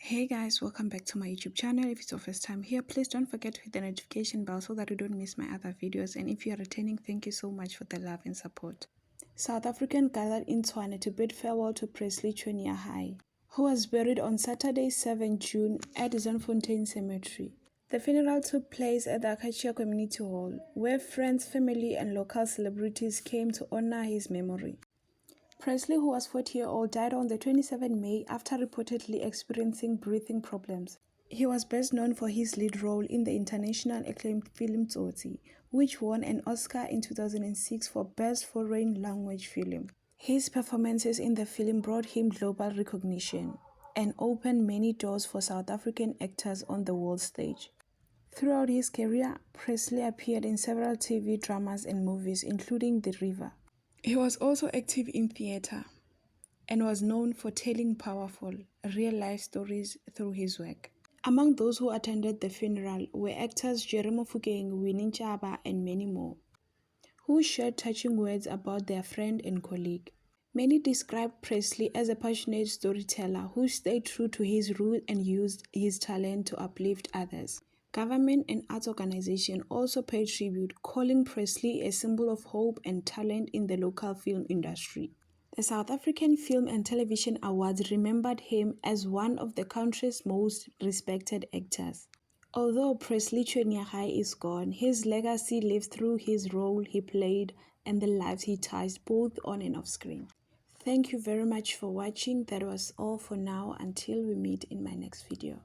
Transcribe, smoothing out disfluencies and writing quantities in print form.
Hey guys, welcome back to my YouTube channel. If it's your first time here, please don't forget to hit the notification bell so that you don't miss my other videos. And if you are returning, thank you so much for the love and support. South Africans gathered in Tshwane to bid farewell to Presley Chweneyagae, who was buried on Saturday 7 June at Zonfontein Cemetery. The funeral took place at the Acacia Community Hall, where friends, family and local celebrities came to honor his memory. Presley, who was 40-year-old, died on the 27th May after reportedly experiencing breathing problems. He was best known for his lead role in the internationally acclaimed film Tsotsi, which won an Oscar in 2006 for Best Foreign Language Film. His performances in the film brought him global recognition and opened many doors for South African actors on the world stage. Throughout his career, Presley appeared in several TV dramas and movies, including The River. He was also active in theater and was known for telling powerful, real-life stories through his work. Among those who attended the funeral were actors Jeremy Fukeng, Winnie Chaba, and many more, who shared touching words about their friend and colleague. Many described Presley as a passionate storyteller who stayed true to his roots and used his talent to uplift others. Government and arts organizations also paid tribute, calling Presley a symbol of hope and talent in the local film industry. The South African Film and Television Awards remembered him as one of the country's most respected actors. Although Presley Chweneyagae is gone, his legacy lives through his role he played and the lives he touched both on and off screen. Thank you very much for watching. That was all for now. Until we meet in my next video.